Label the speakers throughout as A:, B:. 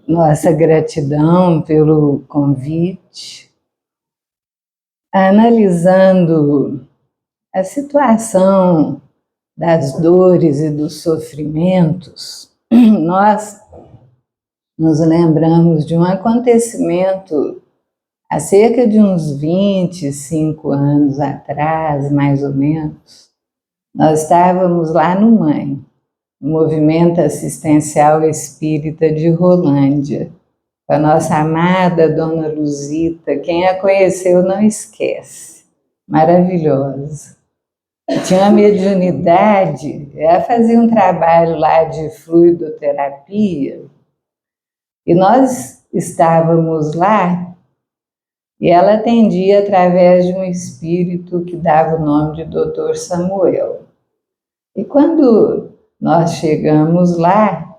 A: Nossa gratidão pelo convite. Analisando a situação das dores e dos sofrimentos, nós nos lembramos de um acontecimento há cerca de uns 25 anos atrás, mais ou menos. Nós estávamos lá no MAE, Movimento Assistencial Espírita de Rolândia, com a nossa amada Dona Luzita. Quem a conheceu não esquece, maravilhosa. Tinha uma mediunidade, ela fazia um trabalho lá de fluidoterapia, e nós estávamos lá, e ela atendia através de um espírito que dava o nome de Dr. Samuel. E quando nós chegamos lá,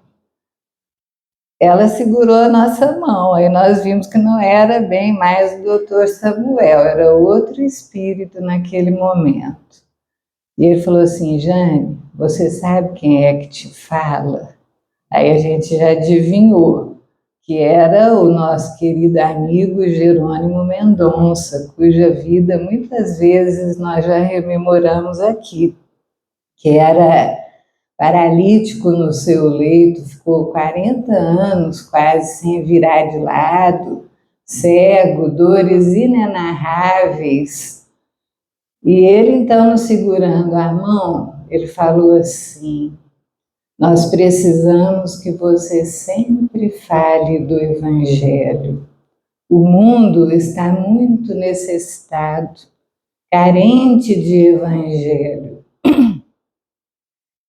A: ela segurou a nossa mão, aí nós vimos que não era bem mais o Dr. Samuel, era outro espírito naquele momento. E ele falou assim: Jane, você sabe quem é que te fala? Aí a gente já adivinhou que era o nosso querido amigo Jerônimo Mendonça, cuja vida muitas vezes nós já rememoramos aqui, que era paralítico no seu leito, ficou 40 anos quase sem virar de lado, cego, dores inenarráveis. E ele, então, nos segurando a mão, ele falou assim: nós precisamos que você sempre fale do Evangelho. O mundo está muito necessitado, carente de Evangelho.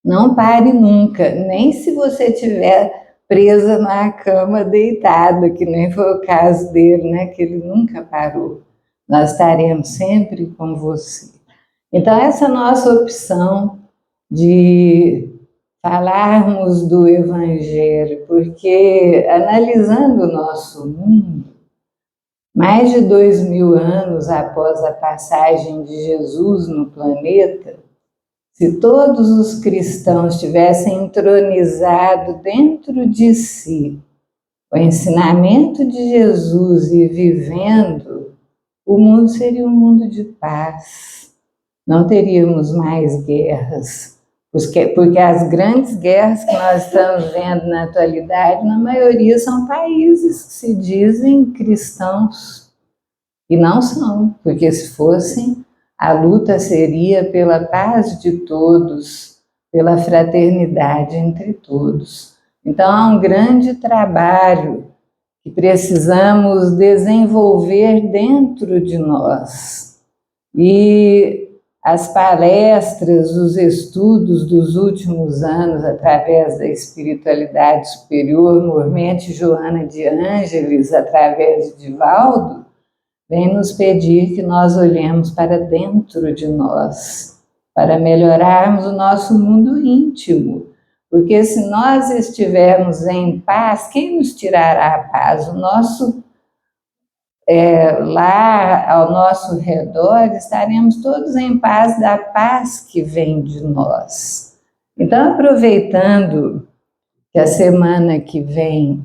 A: Não pare nunca, nem se você estiver presa na cama deitada, que nem foi o caso dele, né? Que ele nunca parou. Nós estaremos sempre com você. Então, essa nossa opção de falarmos do Evangelho, porque analisando o nosso mundo, mais de 2000 anos após a passagem de Jesus no planeta, se todos os cristãos tivessem entronizado dentro de si o ensinamento de Jesus e vivendo, o mundo seria um mundo de paz. Não teríamos mais guerras, porque as grandes guerras que nós estamos vendo na atualidade, na maioria são países que se dizem cristãos e não são, porque se fossem, a luta seria pela paz de todos, pela fraternidade entre todos. Então, há um grande trabalho que precisamos desenvolver dentro de nós. E as palestras, os estudos dos últimos anos, através da espiritualidade superior, normalmente Joana de Ângeles, através de Divaldo, vem nos pedir que nós olhemos para dentro de nós, para melhorarmos o nosso mundo íntimo. Porque se nós estivermos em paz, quem nos tirará a paz? O nosso lá ao nosso redor, estaremos todos em paz, da paz que vem de nós. Então, aproveitando que a semana que vem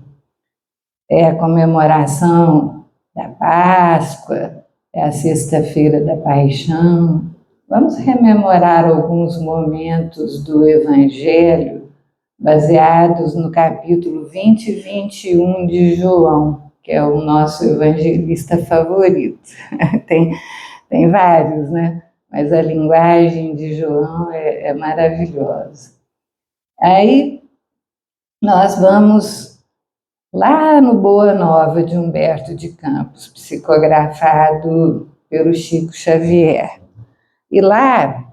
A: é a comemoração da Páscoa, é a Sexta-feira da Paixão, vamos rememorar alguns momentos do Evangelho baseados no capítulo 20 e 21 de João, que é o nosso evangelista favorito. tem vários, né? Mas a linguagem de João é maravilhosa. Aí nós vamos lá no Boa Nova de Humberto de Campos, psicografado pelo Chico Xavier. E lá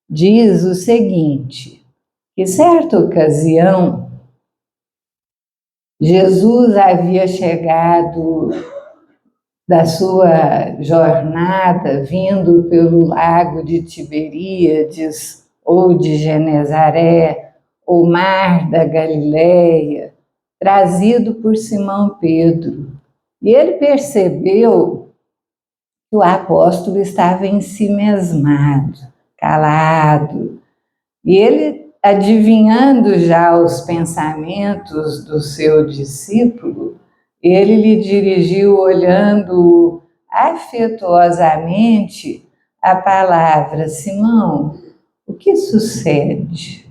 A: diz o seguinte, que certa ocasião Jesus havia chegado da sua jornada, vindo pelo lago de Tiberíades, ou de Genezaré, ou mar da Galileia, trazido por Simão Pedro. E ele percebeu que o apóstolo estava ensimesmado, calado. E ele adivinhando já os pensamentos do seu discípulo, ele lhe dirigiu, olhando afetuosamente, a palavra: Simão, o que sucede?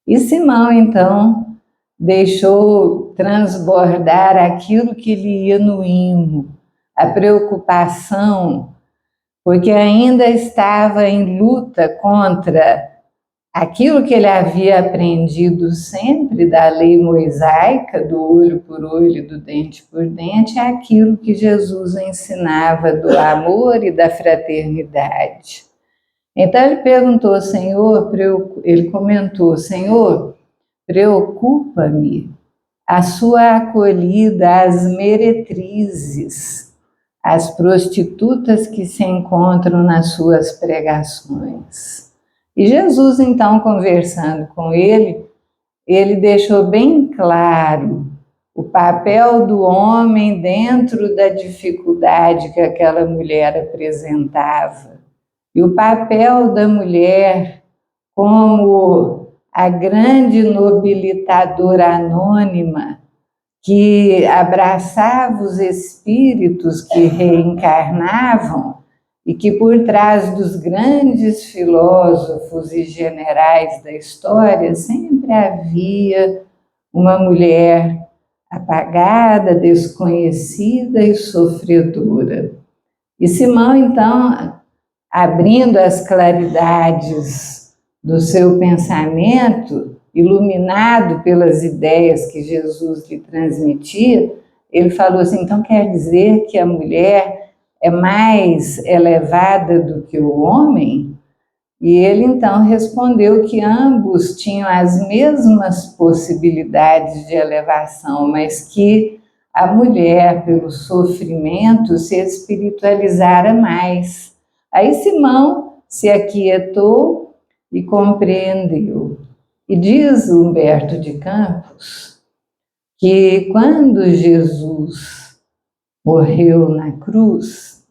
A: E Simão, então, deixou transbordar aquilo que lhe ia no imo, a preocupação, porque ainda estava em luta contra aquilo que ele havia aprendido sempre da lei mosaica, do olho por olho, do dente por dente, é aquilo que Jesus ensinava do amor e da fraternidade. Então ele perguntou, Senhor, ele comentou, Senhor, preocupa-me a sua acolhida às meretrizes, às prostitutas que se encontram nas suas pregações. E Jesus, então, conversando com ele deixou bem claro o papel do homem dentro da dificuldade que aquela mulher apresentava. E o papel da mulher como a grande nobilitadora anônima que abraçava os espíritos que reencarnavam e que por trás dos grandes filósofos e generais da história sempre havia uma mulher apagada, desconhecida e sofredora. E Simão, então, abrindo as claridades do seu pensamento, iluminado pelas ideias que Jesus lhe transmitia, ele falou assim, então quer dizer que a mulher é mais elevada do que o homem? E ele então respondeu que ambos tinham as mesmas possibilidades de elevação, mas que a mulher, pelo sofrimento, se espiritualizara mais. Aí Simão se aquietou e compreendeu. E diz Humberto de Campos que quando Jesus morreu na cruz,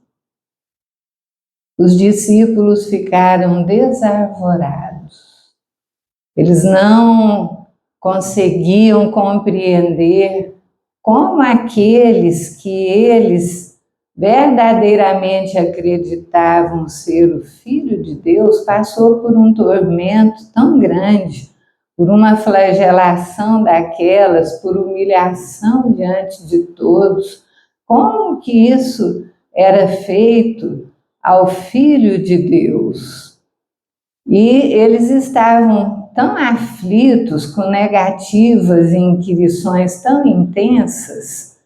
A: os discípulos ficaram desarvorados. Eles não conseguiam compreender como aqueles que eles verdadeiramente acreditavam ser o Filho de Deus passou por um tormento tão grande, por uma flagelação daquelas, por humilhação diante de todos. Como que isso era feito ao Filho de Deus? E eles estavam tão aflitos, com negativas e inquirições tão intensas,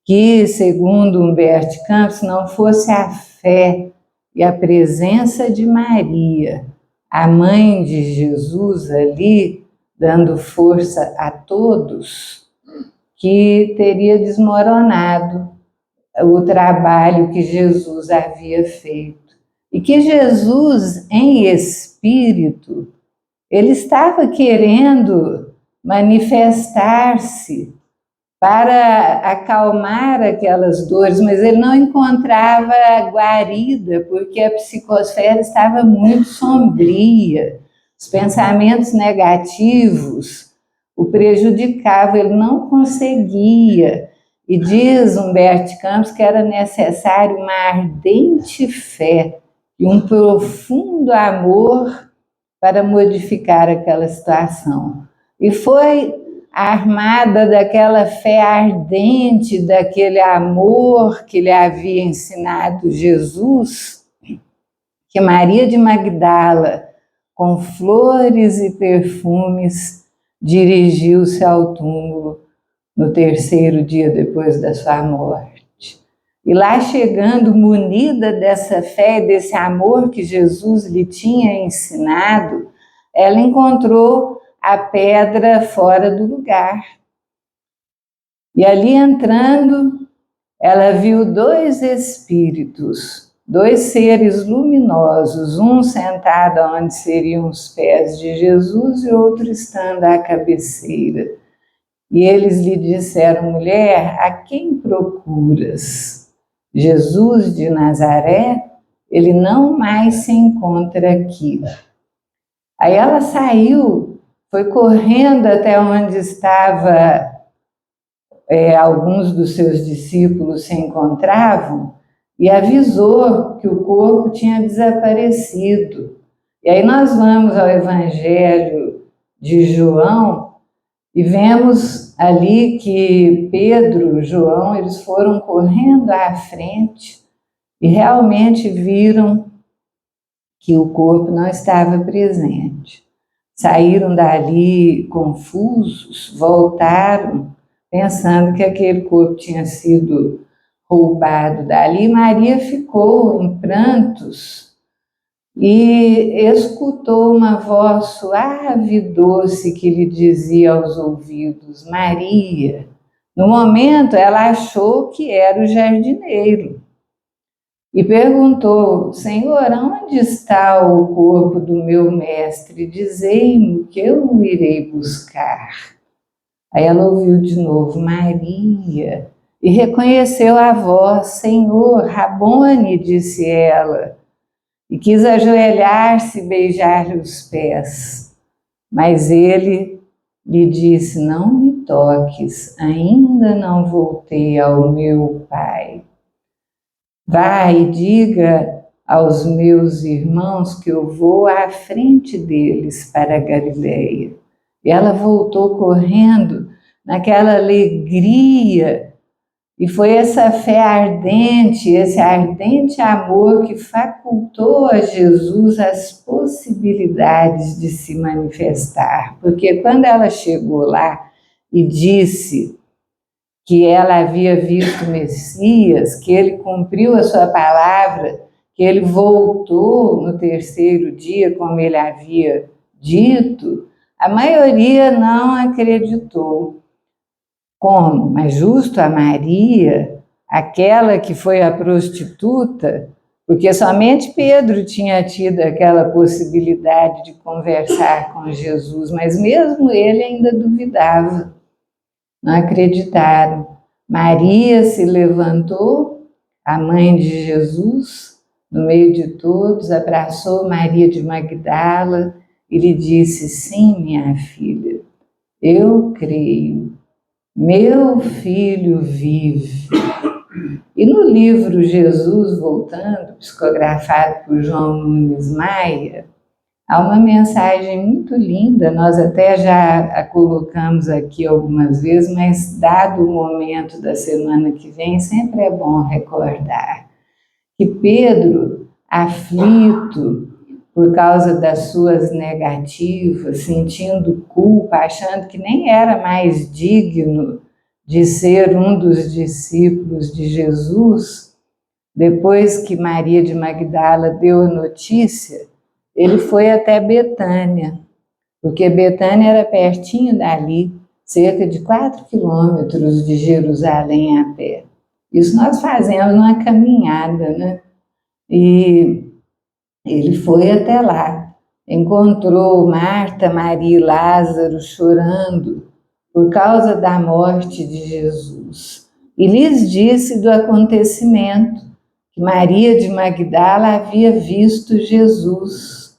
A: que, segundo Humberto Campos, não fosse a fé e a presença de Maria, a mãe de Jesus ali, dando força a todos, que teria desmoronado o trabalho que Jesus havia feito. E que Jesus, em espírito, ele estava querendo manifestar-se para acalmar aquelas dores, mas ele não encontrava guarida, porque a psicosfera estava muito sombria. Os pensamentos negativos o prejudicavam, ele não conseguia. E diz Humberto Campos que era necessário uma ardente fé e um profundo amor para modificar aquela situação. E foi armada daquela fé ardente, daquele amor que lhe havia ensinado Jesus, que Maria de Magdala, com flores e perfumes, dirigiu-se ao túmulo no terceiro dia depois da sua morte. E lá chegando, munida dessa fé, desse amor que Jesus lhe tinha ensinado, ela encontrou a pedra fora do lugar. E ali entrando, ela viu dois espíritos, dois seres luminosos, um sentado onde seriam os pés de Jesus e outro estando à cabeceira. E eles lhe disseram, mulher, a quem procuras? Jesus de Nazaré? Ele não mais se encontra aqui. Aí ela saiu foi correndo até onde estava, alguns dos seus discípulos se encontravam e avisou que o corpo tinha desaparecido. E aí nós vamos ao Evangelho de João e vemos ali que Pedro, João, eles foram correndo à frente e realmente viram que o corpo não estava presente. Saíram dali confusos, voltaram pensando que aquele corpo tinha sido roubado dali. Maria ficou em prantos e escutou uma voz suave e doce que lhe dizia aos ouvidos: Maria. No momento, ela achou que era o jardineiro e perguntou: Senhor, onde está o corpo do meu mestre? Dizei-me que eu o irei buscar. Aí ela ouviu de novo: Maria, e reconheceu a voz. Senhor, Rabone, disse ela, e quis ajoelhar-se e beijar-lhe os pés. Mas ele lhe disse: não me toques, ainda não voltei ao meu Pai. Vá e diga aos meus irmãos que eu vou à frente deles para a Galileia. E ela voltou correndo naquela alegria, e foi essa fé ardente, esse ardente amor que facultou a Jesus as possibilidades de se manifestar. Porque quando ela chegou lá e disse que ela havia visto o Messias, que ele cumpriu a sua palavra, que ele voltou no terceiro dia, como ele havia dito, a maioria não acreditou. Como? Mas justo a Maria, aquela que foi a prostituta, porque somente Pedro tinha tido aquela possibilidade de conversar com Jesus, mas mesmo ele ainda duvidava, não acreditaram. Maria se levantou, a mãe de Jesus, no meio de todos, abraçou Maria de Magdala e lhe disse: sim, minha filha, eu creio. Meu filho vive. E no livro Jesus Voltando, psicografado por João Nunes Maia, há uma mensagem muito linda, nós até já a colocamos aqui algumas vezes, mas dado o momento da semana que vem, sempre é bom recordar que Pedro, aflito por causa das suas negativas, sentindo culpa, achando que nem era mais digno de ser um dos discípulos de Jesus, depois que Maria de Magdala deu a notícia, ele foi até Betânia, porque Betânia era pertinho dali, cerca de 4 quilômetros de Jerusalém a pé. Isso nós fazemos numa caminhada, né? E ele foi até lá, encontrou Marta, Maria e Lázaro chorando por causa da morte de Jesus. E lhes disse do acontecimento, que Maria de Magdala havia visto Jesus.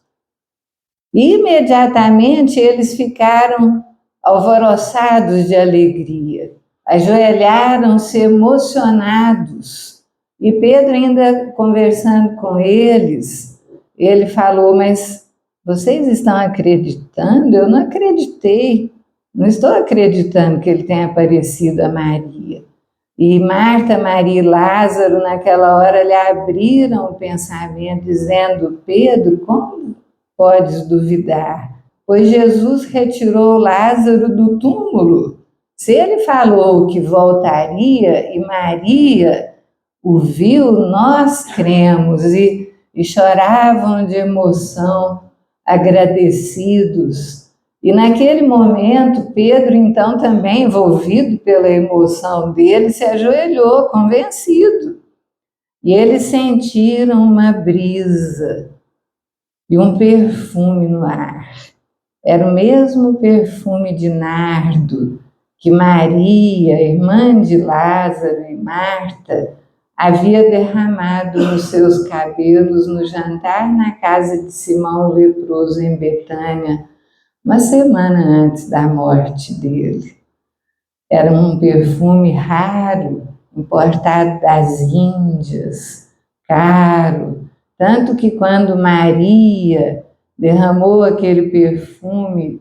A: E imediatamente eles ficaram alvoroçados de alegria, ajoelharam-se emocionados. E Pedro, ainda conversando com eles, ele falou: mas vocês estão acreditando? Eu não acreditei, não estou acreditando que ele tenha aparecido a Maria. E Marta, Maria e Lázaro, naquela hora, lhe abriram o pensamento, dizendo: Pedro, como podes duvidar? Pois Jesus retirou Lázaro do túmulo. Se ele falou que voltaria e Maria o viu, nós cremos. E choravam de emoção, agradecidos. E naquele momento, Pedro, então também envolvido pela emoção dele, se ajoelhou, convencido. E eles sentiram uma brisa e um perfume no ar. Era o mesmo perfume de nardo que Maria, irmã de Lázaro e Marta, havia derramado nos seus cabelos no jantar na casa de Simão o leproso em Betânia, uma semana antes da morte dele. Era um perfume raro, importado das Índias, caro, tanto que quando Maria derramou aquele perfume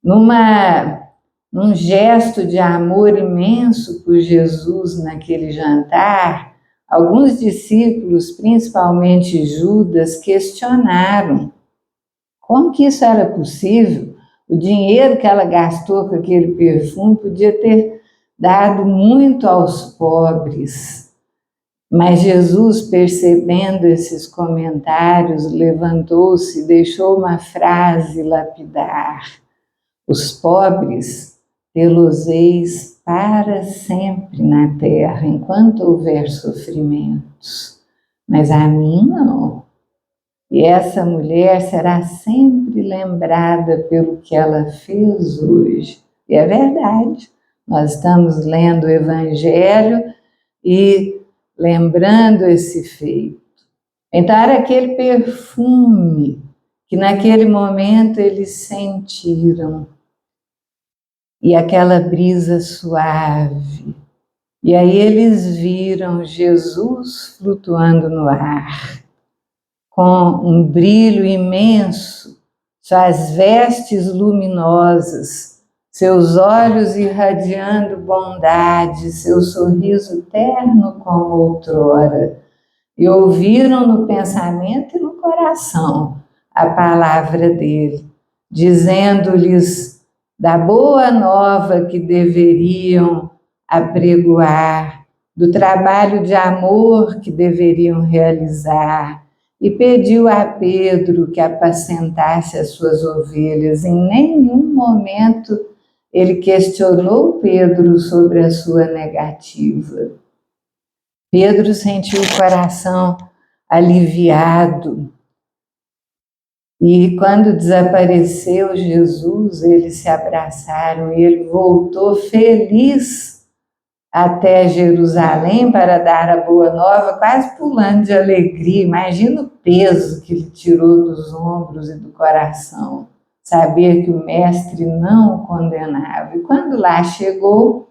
A: num gesto de amor imenso por Jesus naquele jantar, alguns discípulos, principalmente Judas, questionaram como que isso era possível. O dinheiro que ela gastou com aquele perfume podia ter dado muito aos pobres. Mas Jesus, percebendo esses comentários, levantou-se e deixou uma frase lapidar: os pobres tê-los-eis para sempre na terra, enquanto houver sofrimentos. Mas a mim não. E essa mulher será sempre lembrada pelo que ela fez hoje. E é verdade. Nós estamos lendo o Evangelho e lembrando esse feito. Então era aquele perfume que naquele momento eles sentiram. E aquela brisa suave. E aí eles viram Jesus flutuando no ar, com um brilho imenso, suas vestes luminosas, seus olhos irradiando bondade, seu sorriso terno como outrora. E ouviram no pensamento e no coração a palavra dele, dizendo-lhes da boa nova que deveriam apregoar, do trabalho de amor que deveriam realizar, e pediu a Pedro que apacentasse as suas ovelhas. Em nenhum momento ele questionou Pedro sobre a sua negativa. Pedro sentiu o coração aliviado. E quando desapareceu Jesus, eles se abraçaram e ele voltou feliz até Jerusalém para dar a boa nova, quase pulando de alegria. Imagina o peso que ele tirou dos ombros e do coração, saber que o mestre não o condenava. E quando lá chegou,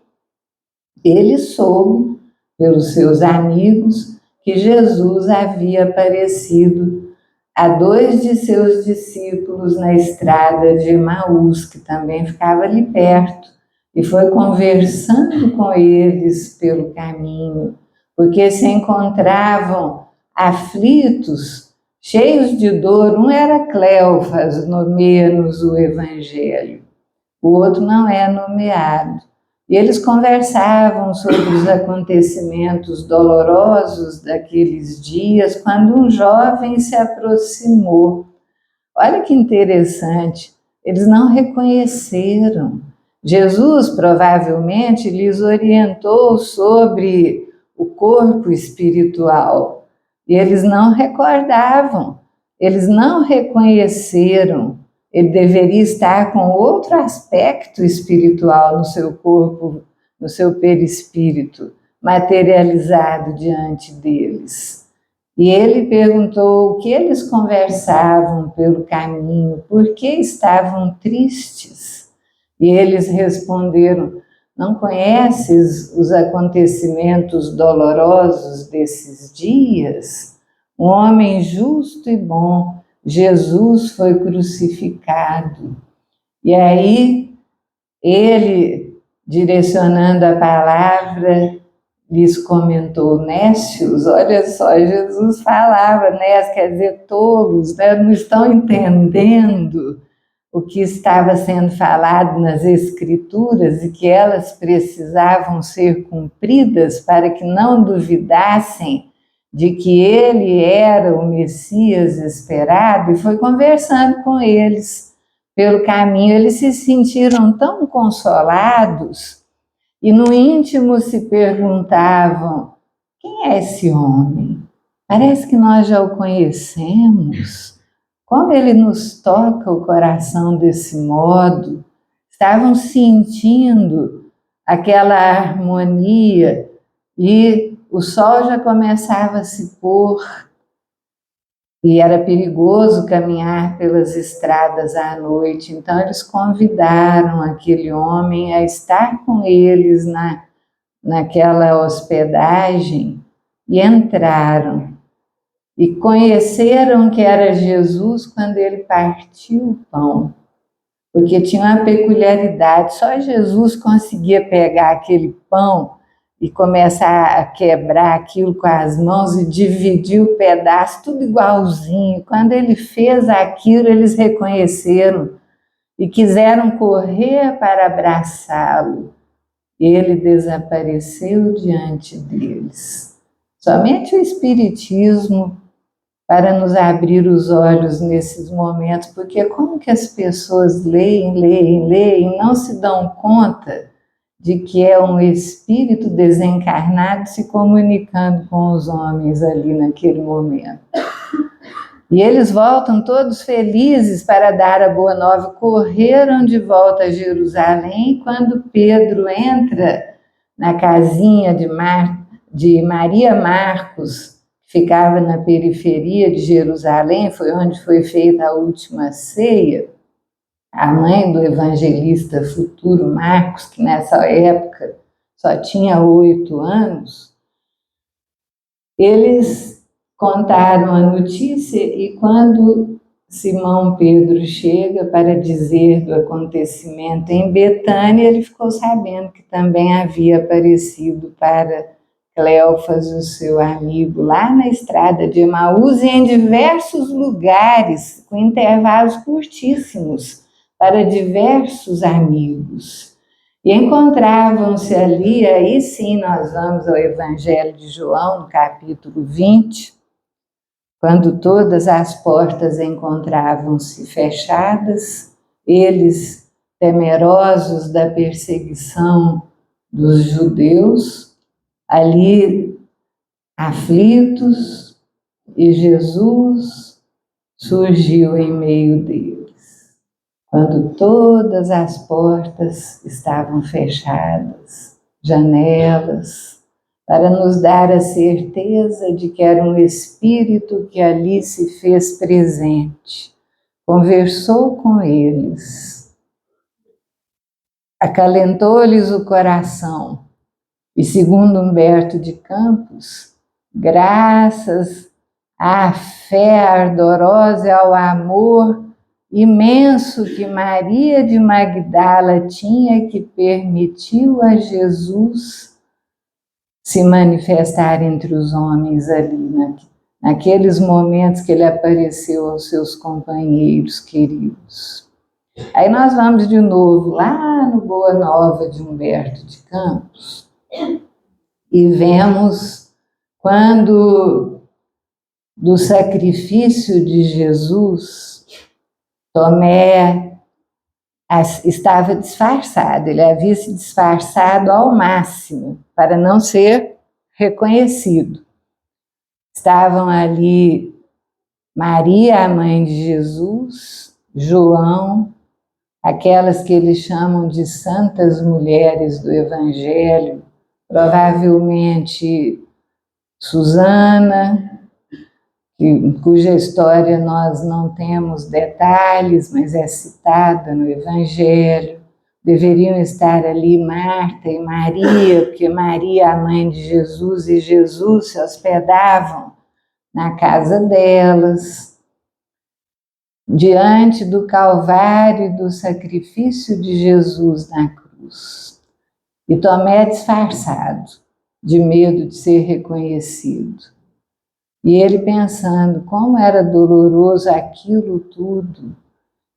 A: ele soube, pelos seus amigos, que Jesus havia aparecido a 2 de seus discípulos na estrada de Emaús, que também ficava ali perto, e foi conversando com eles pelo caminho, porque se encontravam aflitos, cheios de dor. Um era Cleofas, nomeia-nos o Evangelho, o outro não é nomeado. E eles conversavam sobre os acontecimentos dolorosos daqueles dias, quando um jovem se aproximou. Olha que interessante, eles não reconheceram. Jesus provavelmente lhes orientou sobre o corpo espiritual, e eles não recordavam, eles não reconheceram. Ele deveria estar com outro aspecto espiritual no seu corpo, no seu perispírito, materializado diante deles. E ele perguntou o que eles conversavam pelo caminho, por que estavam tristes. E eles responderam: não conheces os acontecimentos dolorosos desses dias? Um homem justo e bom, Jesus, foi crucificado. E aí, ele, direcionando a palavra, lhes comentou: nécios. Olha só, Jesus falava, nécios, quer dizer, tolos, né? Não estão entendendo o que estava sendo falado nas Escrituras e que elas precisavam ser cumpridas para que não duvidassem de que ele era o Messias esperado. E foi conversando com eles pelo caminho. Eles se sentiram tão consolados e no íntimo se perguntavam: quem é esse homem? Parece que nós já o conhecemos. Como ele nos toca o coração desse modo. Estavam sentindo aquela harmonia e o sol já começava a se pôr. e era perigoso caminhar pelas estradas à noite, então eles convidaram aquele homem a estar com eles naquela hospedagem e entraram. E conheceram que era Jesus quando ele partiu o pão, porque tinha uma peculiaridade, só Jesus conseguia pegar aquele pão e começar a quebrar aquilo com as mãos e dividir o pedaço, tudo igualzinho. Quando ele fez aquilo, eles reconheceram e quiseram correr para abraçá-lo. Ele desapareceu diante deles. Somente o Espiritismo para nos abrir os olhos nesses momentos, porque como que as pessoas leem, e não se dão conta de que é um espírito desencarnado se comunicando com os homens ali naquele momento. E eles voltam todos felizes para dar a boa nova, correram de volta a Jerusalém. Quando Pedro entra na casinha de Maria Marcos, ficava na periferia de Jerusalém, foi onde foi feita a última ceia, a mãe do evangelista futuro Marcos, que nessa época só tinha 8 anos, eles contaram a notícia e quando Simão Pedro chega para dizer do acontecimento em Betânia, ele ficou sabendo que também havia aparecido para Cleófas, o seu amigo, lá na estrada de Emaús e em diversos lugares, com intervalos curtíssimos, para diversos amigos. E encontravam-se ali, aí sim nós vamos ao Evangelho de João, no capítulo 20, quando todas as portas encontravam-se fechadas, eles, temerosos da perseguição dos judeus, ali aflitos, e Jesus surgiu em meio deles, quando todas as portas estavam fechadas, janelas, para nos dar a certeza de que era um Espírito que ali se fez presente, conversou com eles, acalentou-lhes o coração. E segundo Humberto de Campos, graças à fé ardorosa e ao amor imenso que Maria de Magdala tinha, que permitiu a Jesus se manifestar entre os homens ali, naqueles momentos que ele apareceu aos seus companheiros queridos. Aí nós vamos de novo lá no Boa Nova de Humberto de Campos, e vemos quando do sacrifício de Jesus, Tomé estava disfarçado, ele havia se disfarçado ao máximo para não ser reconhecido. Estavam ali Maria, a mãe de Jesus, João, aquelas que eles chamam de santas mulheres do Evangelho, provavelmente Susana, cuja história nós não temos detalhes, mas é citada no Evangelho. Deveriam estar ali Marta e Maria, porque Maria, a mãe de Jesus, e Jesus se hospedavam na casa delas. Diante do Calvário e do sacrifício de Jesus na cruz. E Tomé disfarçado, de medo de ser reconhecido. E ele pensando como era doloroso aquilo tudo,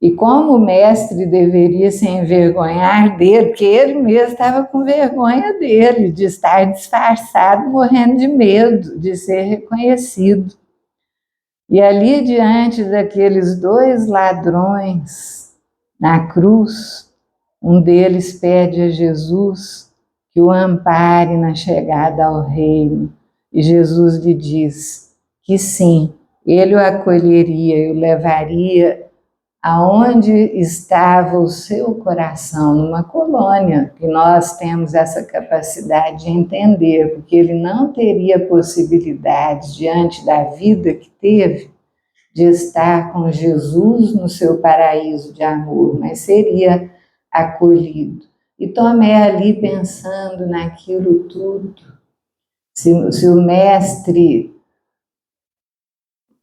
A: e como o mestre deveria se envergonhar dele, porque ele mesmo estava com vergonha dele, de estar disfarçado, morrendo de medo de ser reconhecido. E ali diante daqueles 2 ladrões na cruz, um deles pede a Jesus que o ampare na chegada ao reino. E Jesus lhe diz que sim, ele o acolheria e o levaria aonde estava o seu coração, numa colônia, que nós temos essa capacidade de entender, porque ele não teria possibilidade, diante da vida que teve, de estar com Jesus no seu paraíso de amor, mas seria acolhido. E Tomé ali pensando naquilo tudo, se o mestre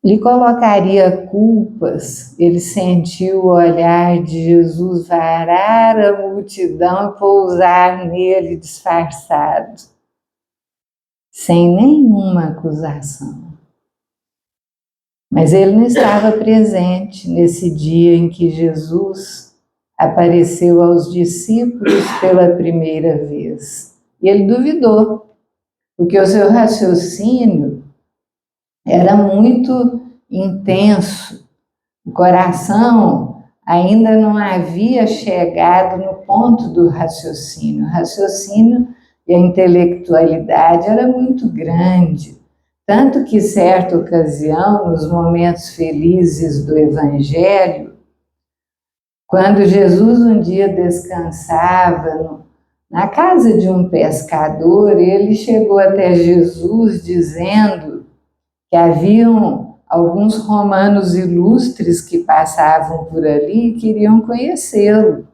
A: lhe colocaria culpas, ele sentiu o olhar de Jesus varar a multidão e pousar nele disfarçado, sem nenhuma acusação. Mas ele não estava presente nesse dia em que Jesus apareceu aos discípulos pela primeira vez. E ele duvidou, porque o seu raciocínio era muito intenso. O coração ainda não havia chegado no ponto do raciocínio. O raciocínio e a intelectualidade era muito grande. Tanto que, certa ocasião, nos momentos felizes do Evangelho, quando Jesus um dia descansava na casa de um pescador, ele chegou até Jesus dizendo que haviam alguns romanos ilustres que passavam por ali e queriam conhecê-lo.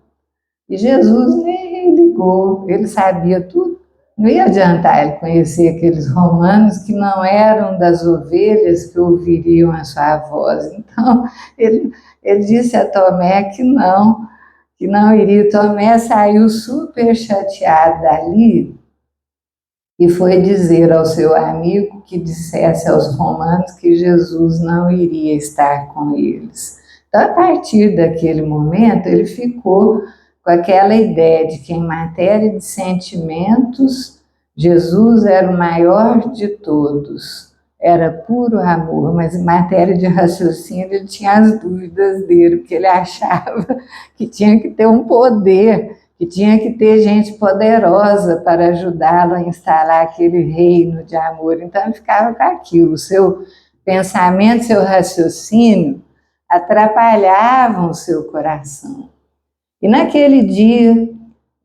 A: E Jesus nem ligou, ele sabia tudo. Não ia adiantar ele conhecer aqueles romanos que não eram das ovelhas que ouviriam a sua voz. Então, ele disse a Tomé que não iria. Tomé saiu super chateado dali e foi dizer ao seu amigo que dissesse aos romanos que Jesus não iria estar com eles. Então, a partir daquele momento, ele ficou com aquela ideia de que, em matéria de sentimentos, Jesus era o maior de todos, era puro amor, mas em matéria de raciocínio ele tinha as dúvidas dele, porque ele achava que tinha que ter um poder, que tinha que ter gente poderosa para ajudá-lo a instalar aquele reino de amor. Então ele ficava com aquilo, o seu pensamento, seu raciocínio atrapalhavam o seu coração. E naquele dia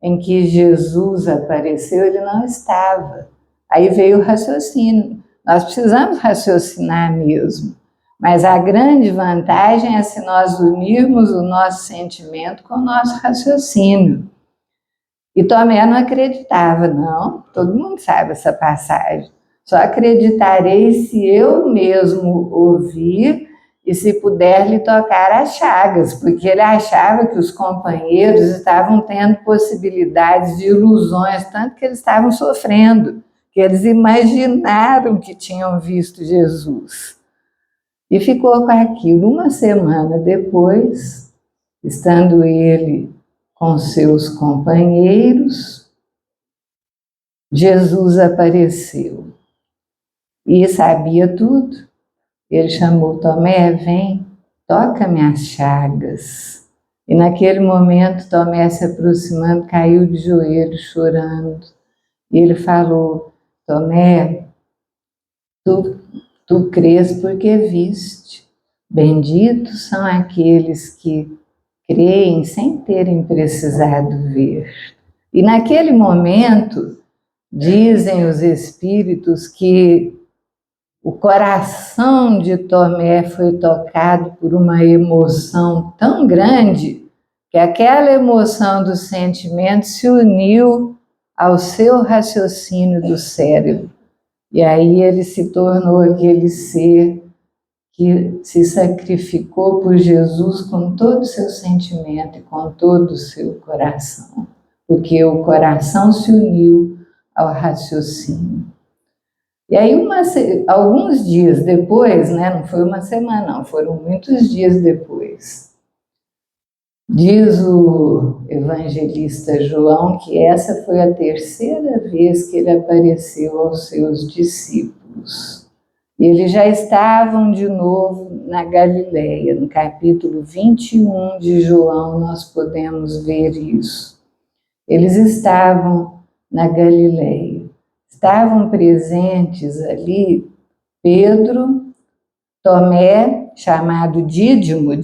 A: em que Jesus apareceu, ele não estava. Aí veio o raciocínio. Nós precisamos raciocinar mesmo. Mas a grande vantagem é se nós unirmos o nosso sentimento com o nosso raciocínio. E Tomé não acreditava, não. Todo mundo sabe essa passagem. Só acreditarei se eu mesmo ouvir e se puder lhe tocar as chagas, porque ele achava que os companheiros estavam tendo possibilidades de ilusões, tanto que eles estavam sofrendo, que eles imaginaram que tinham visto Jesus. E ficou com aquilo. Uma semana depois, estando ele com seus companheiros, Jesus apareceu e sabia tudo. Ele chamou Tomé, vem, toca-me as chagas. E naquele momento, Tomé, se aproximando, caiu de joelhos, chorando. E ele falou, Tomé, tu crês porque viste. Benditos são aqueles que creem sem terem precisado ver. E naquele momento, dizem os espíritos que o coração de Tomé foi tocado por uma emoção tão grande que aquela emoção do sentimento se uniu ao seu raciocínio do cérebro. E aí ele se tornou aquele ser que se sacrificou por Jesus com todo o seu sentimento e com todo o seu coração, porque o coração se uniu ao raciocínio. E aí, alguns dias depois, não foi uma semana, não, foram muitos dias depois, diz o evangelista João que essa foi a terceira vez que ele apareceu aos seus discípulos. E eles já estavam de novo na Galileia. No capítulo 21 de João nós podemos ver isso. Eles estavam na Galileia. Estavam presentes ali Pedro, Tomé, chamado Dídimo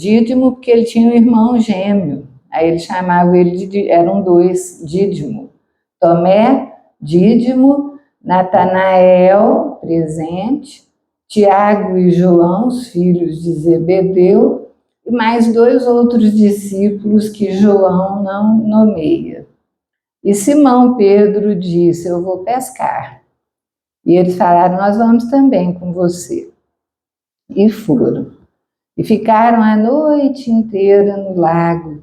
A: porque ele tinha um irmão gêmeo. Aí ele chamava ele eram dois, Dídimo. Tomé, Dídimo, Natanael, presente, Tiago e João, os filhos de Zebedeu, e mais 2 outros discípulos que João não nomeia. E Simão Pedro disse: eu vou pescar. E eles falaram: nós vamos também com você. E foram. E ficaram a noite inteira no lago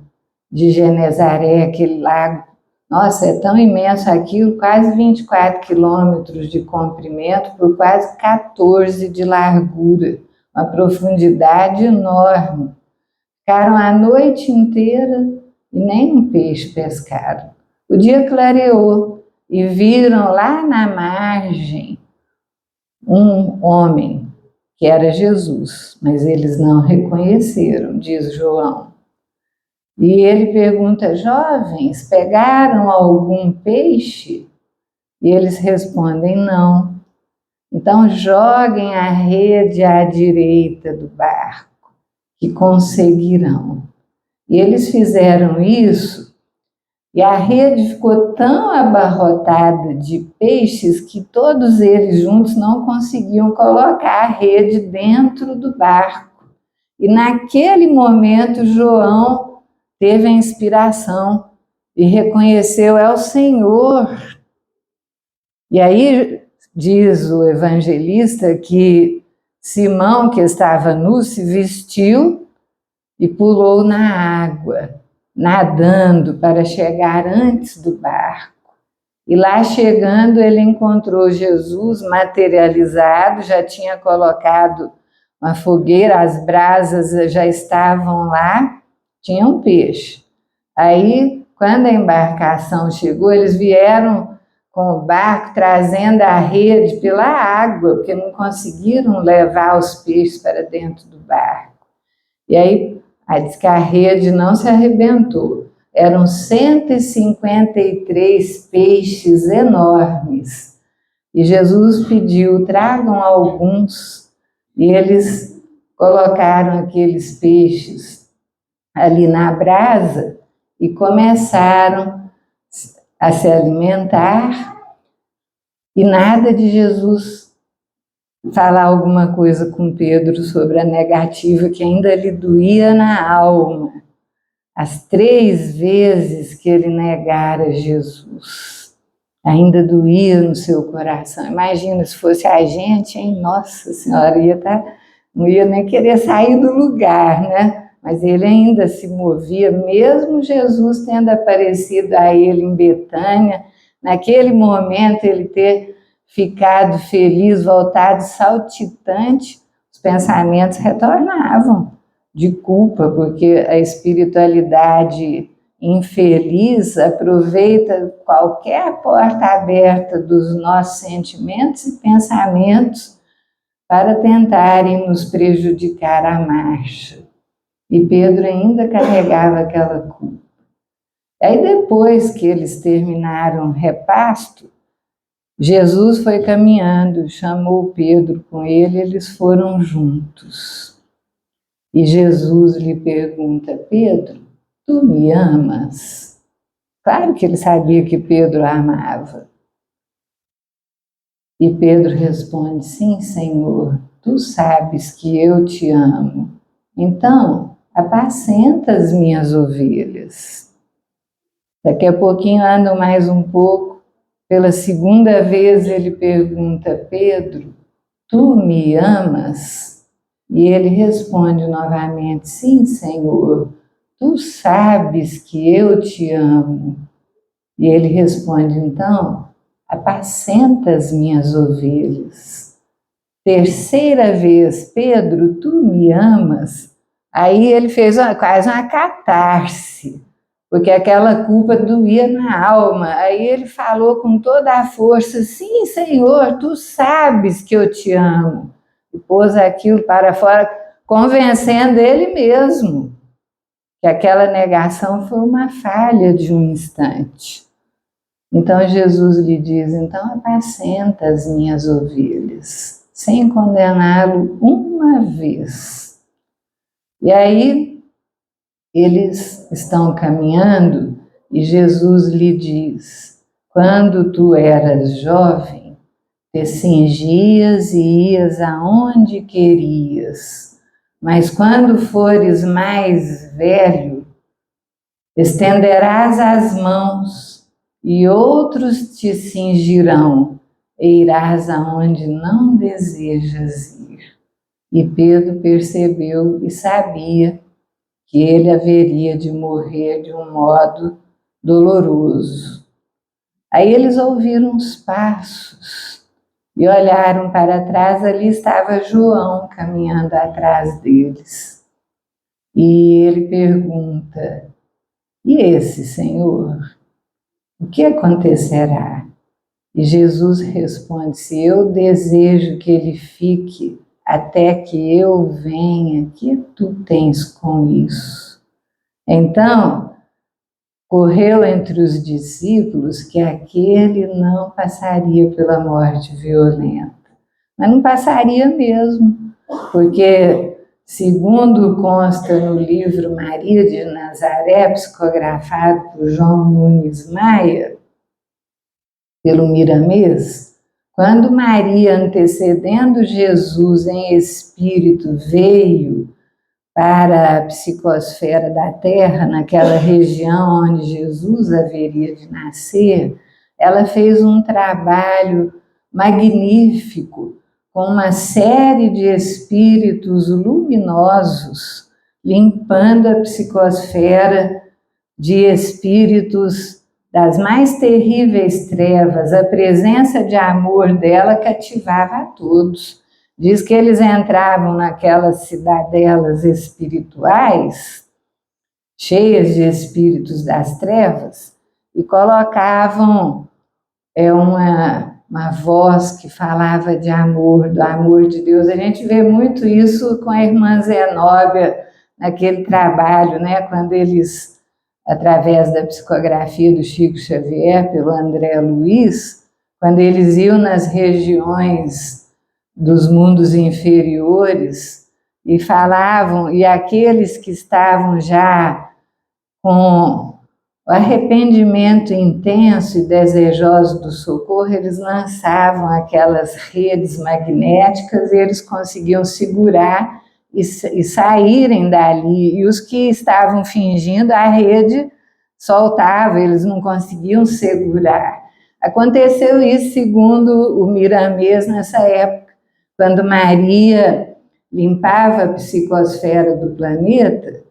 A: de Genezaré, aquele lago. Nossa, é tão imenso aquilo, quase 24 quilômetros de comprimento por quase 14 de largura, uma profundidade enorme. Ficaram a noite inteira e nem um peixe pescaram. O dia clareou e viram lá na margem um homem, que era Jesus, mas eles não reconheceram, diz João. E ele pergunta: jovens, pegaram algum peixe? E eles respondem: não. Então joguem a rede à direita do barco, que conseguirão. E eles fizeram isso, e a rede ficou tão abarrotada de peixes que todos eles juntos não conseguiam colocar a rede dentro do barco. E naquele momento João teve a inspiração e reconheceu: é o Senhor. E aí diz o evangelista que Simão, que estava nu, se vestiu e pulou na água, nadando para chegar antes do barco. E lá chegando, ele encontrou Jesus materializado, já tinha colocado uma fogueira, as brasas já estavam lá, tinha um peixe. Aí, quando a embarcação chegou, eles vieram com o barco trazendo a rede pela água, porque não conseguiram levar os peixes para dentro do barco. E aí, diz que a rede não se arrebentou. Eram 153 peixes enormes. E Jesus pediu: tragam alguns. E eles colocaram aqueles peixes ali na brasa e começaram a se alimentar. E nada de Jesus falar alguma coisa com Pedro sobre a negativa que ainda lhe doía na alma. As 3 vezes que ele negara Jesus, ainda doía no seu coração. Imagina se fosse a gente, hein? Nossa Senhora, não ia nem querer sair do lugar, né? Mas ele ainda se movia, mesmo Jesus tendo aparecido a ele em Betânia, naquele momento ele ter ficado feliz, voltado saltitante, os pensamentos retornavam de culpa, porque a espiritualidade infeliz aproveita qualquer porta aberta dos nossos sentimentos e pensamentos para tentarem nos prejudicar a marcha. E Pedro ainda carregava aquela culpa. Aí depois que eles terminaram o repasto, Jesus foi caminhando, chamou Pedro com ele, eles foram juntos. E Jesus lhe pergunta: Pedro, tu me amas? Claro que ele sabia que Pedro amava. E Pedro responde: sim, Senhor, tu sabes que eu te amo. Então, apacenta as minhas ovelhas. Daqui a pouquinho andam mais um pouco. Pela segunda vez ele pergunta: Pedro, tu me amas? E ele responde novamente: sim, Senhor, tu sabes que eu te amo. E ele responde: então, apacenta as minhas ovelhas. Terceira vez: Pedro, tu me amas? Aí ele fez quase uma catarse, porque aquela culpa doía na alma. Aí ele falou com toda a força: sim, Senhor, tu sabes que eu te amo. E pôs aquilo para fora, convencendo ele mesmo que aquela negação foi uma falha de um instante. Então Jesus lhe diz: então apacenta as minhas ovelhas, sem condená-lo uma vez. E aí eles estão caminhando e Jesus lhe diz: quando tu eras jovem, te cingias e ias aonde querias, mas quando fores mais velho, estenderás as mãos e outros te cingirão, e irás aonde não desejas ir. E Pedro percebeu e sabia que ele haveria de morrer de um modo doloroso. Aí eles ouviram os passos e olharam para trás, ali estava João caminhando atrás deles. E ele pergunta: e esse, Senhor? O que acontecerá? E Jesus responde: se eu desejo que ele fique até que eu venha, que tu tens com isso? Então, correu entre os discípulos que aquele não passaria pela morte violenta. Mas não passaria mesmo, porque, segundo consta no livro Maria de Nazaré, psicografado por João Nunes Maia, pelo Miramês, quando Maria, antecedendo Jesus em espírito, veio para a psicosfera da Terra, naquela região onde Jesus haveria de nascer, ela fez um trabalho magnífico com uma série de espíritos luminosos, limpando a psicosfera de espíritos das mais terríveis trevas. A presença de amor dela cativava a todos. Diz que eles entravam naquelas cidadelas espirituais, cheias de espíritos das trevas, e colocavam uma voz que falava de amor, do amor de Deus. A gente vê muito isso com a irmã Zenóbia, naquele trabalho, né, quando eles, através da psicografia do Chico Xavier, pelo André Luiz, quando eles iam nas regiões dos mundos inferiores e falavam, e aqueles que estavam já com o arrependimento intenso e desejosos do socorro, eles lançavam aquelas redes magnéticas e eles conseguiam segurar e saírem dali. E os que estavam fingindo, a rede soltava, eles não conseguiam segurar. Aconteceu isso, segundo o Miramês, nessa época, quando Maria limpava a psicosfera do planeta.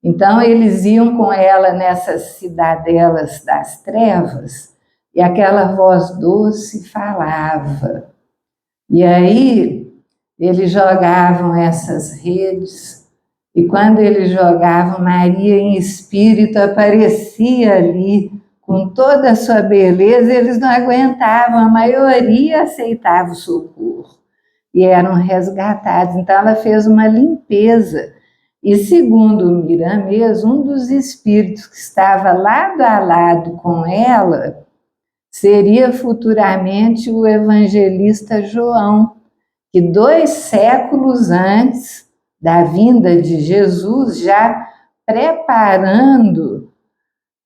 A: Então eles iam com ela nessas cidadelas das trevas e aquela voz doce falava. E aí eles jogavam essas redes e quando eles jogavam, Maria em espírito aparecia ali com toda a sua beleza. Eles não aguentavam, a maioria aceitava o socorro e eram resgatados. Então ela fez uma limpeza. E segundo o Miramês, um dos espíritos que estava lado a lado com ela seria futuramente o evangelista João, que 2 séculos antes da vinda de Jesus, já preparando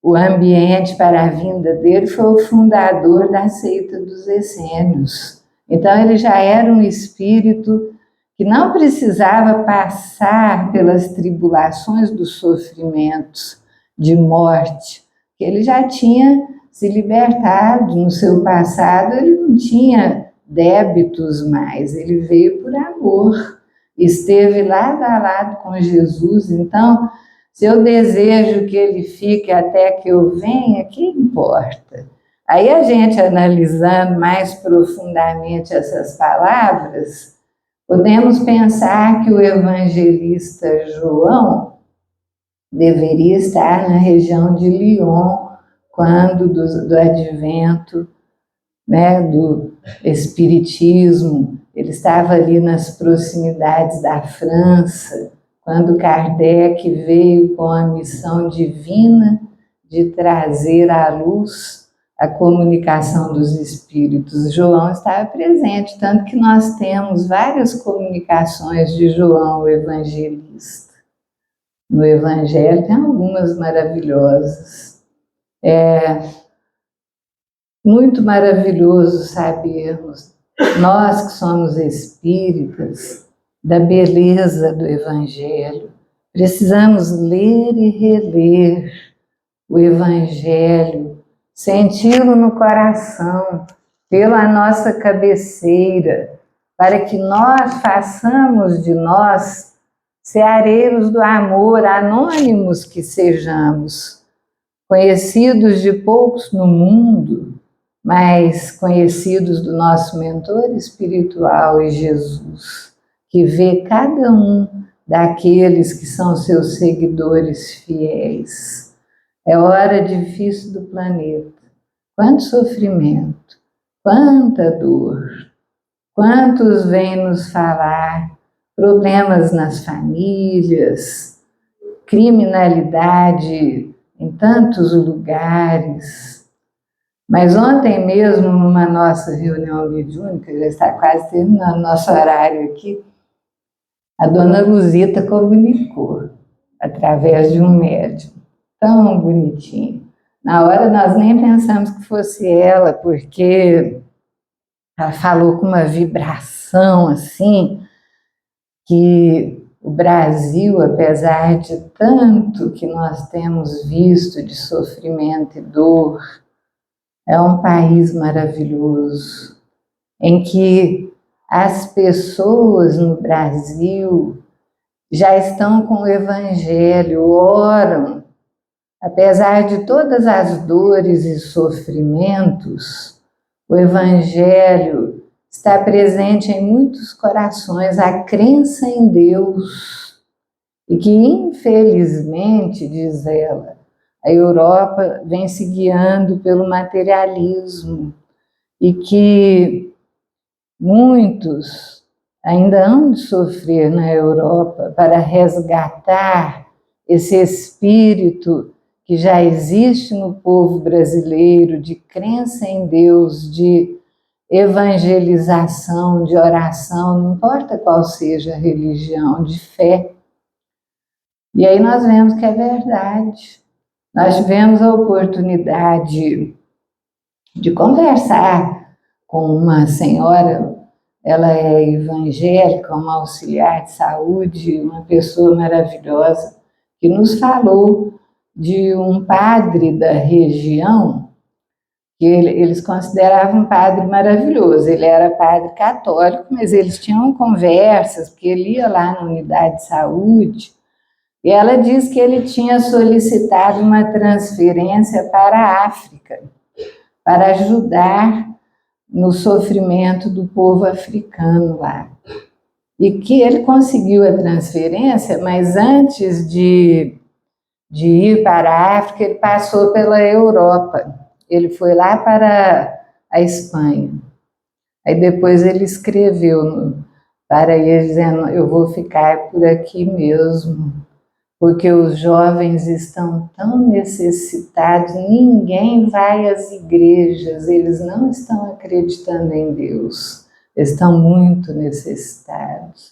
A: o ambiente para a vinda dele, foi o fundador da seita dos essênios. Então ele já era um espírito que não precisava passar pelas tribulações dos sofrimentos de morte, que ele já tinha se libertado no seu passado, ele não tinha débitos mais, ele veio por amor, esteve lado a lado com Jesus. Então, se eu desejo que ele fique até que eu venha, que importa? Aí a gente, analisando mais profundamente essas palavras, podemos pensar que o evangelista João deveria estar na região de Lyon, quando do advento, né, do espiritismo. Ele estava ali nas proximidades da França, quando Kardec veio com a missão divina de trazer à luz a comunicação dos espíritos. João estava presente, tanto que nós temos várias comunicações de João, o evangelista. No Evangelho tem algumas maravilhosas. É muito maravilhoso sabermos nós que somos espíritas, da beleza do Evangelho. Precisamos ler e reler o Evangelho, senti-lo no coração, pela nossa cabeceira, para que nós façamos de nós ceareiros do amor, anônimos que sejamos, conhecidos de poucos no mundo, mas conhecidos do nosso mentor espiritual e Jesus, que vê cada um daqueles que são seus seguidores fiéis. É hora difícil do planeta. Quanto sofrimento, quanta dor, quantos vêm nos falar problemas nas famílias, criminalidade em tantos lugares. Mas ontem mesmo, numa nossa reunião mediúnica, já está quase terminando nosso horário aqui, a dona Luzita comunicou, através de um médium, tão bonitinho. Na hora nós nem pensamos que fosse ela, porque ela falou com uma vibração assim, que o Brasil, apesar de tanto que nós temos visto de sofrimento e dor, é um país maravilhoso, em que as pessoas no Brasil já estão com o Evangelho, oram, apesar de todas as dores e sofrimentos, o Evangelho está presente em muitos corações, a crença em Deus, e que, infelizmente, diz ela, a Europa vem se guiando pelo materialismo e que muitos ainda hão de sofrer na Europa para resgatar esse espírito que já existe no povo brasileiro de crença em Deus, de evangelização, de oração, não importa qual seja a religião, de fé. E aí nós vemos que é verdade. Nós tivemos a oportunidade de conversar com uma senhora, ela é evangélica, uma auxiliar de saúde, uma pessoa maravilhosa, que nos falou de um padre da região, que eles consideravam um padre maravilhoso. Ele era padre católico, mas eles tinham conversas, porque ele ia lá na unidade de saúde, e ela diz que ele tinha solicitado uma transferência para a África, para ajudar no sofrimento do povo africano lá. E que ele conseguiu a transferência, mas antes de ir para a África, ele passou pela Europa. Ele foi lá para a Espanha. Aí depois ele escreveu para ele, dizendo, eu vou ficar por aqui mesmo, porque os jovens estão tão necessitados, ninguém vai às igrejas, eles não estão acreditando em Deus, eles estão muito necessitados.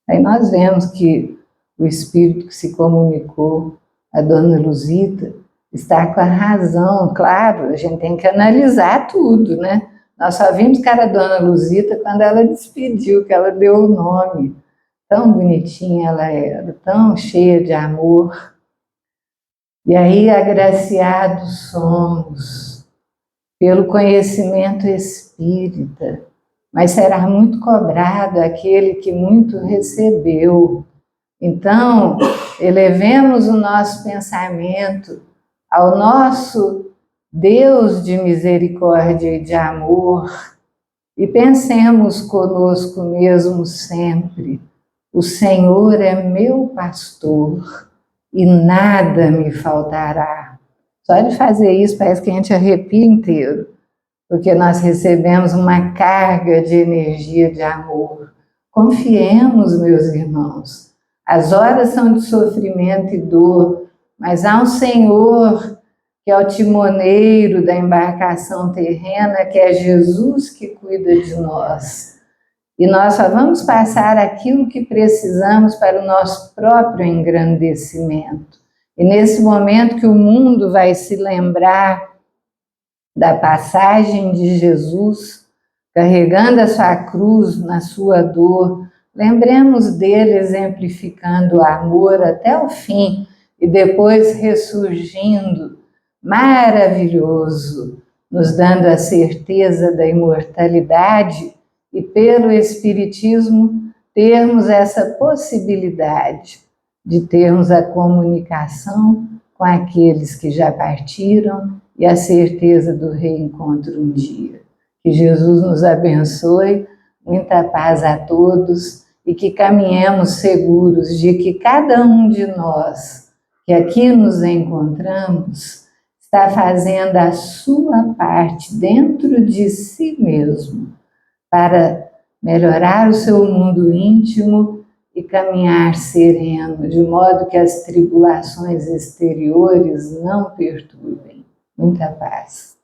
A: Aí nós vemos que o espírito que se comunicou, a dona Luzita, está com a razão, claro, a gente tem que analisar tudo, né? Nós só vimos que era a dona Luzita quando ela despediu, que ela deu o nome. Tão bonitinha ela era, tão cheia de amor. E aí, agraciados somos pelo conhecimento espírita, mas será muito cobrado aquele que muito recebeu. Então, elevemos o nosso pensamento ao nosso Deus de misericórdia e de amor e pensemos conosco mesmo sempre. O Senhor é meu pastor e nada me faltará. Só de fazer isso parece que a gente arrepia inteiro, porque nós recebemos uma carga de energia de amor. Confiemos, meus irmãos. As horas são de sofrimento e dor, mas há um Senhor que é o timoneiro da embarcação terrena, que é Jesus que cuida de nós. E nós só vamos passar aquilo que precisamos para o nosso próprio engrandecimento. E nesse momento que o mundo vai se lembrar da passagem de Jesus carregando a sua cruz na sua dor, lembremos dele exemplificando o amor até o fim e depois ressurgindo maravilhoso, nos dando a certeza da imortalidade e pelo Espiritismo termos essa possibilidade de termos a comunicação com aqueles que já partiram e a certeza do reencontro um dia. Que Jesus nos abençoe, muita paz a todos e que caminhemos seguros de que cada um de nós que aqui nos encontramos está fazendo a sua parte dentro de si mesmo para melhorar o seu mundo íntimo e caminhar sereno, de modo que as tribulações exteriores não perturbem. Muita paz.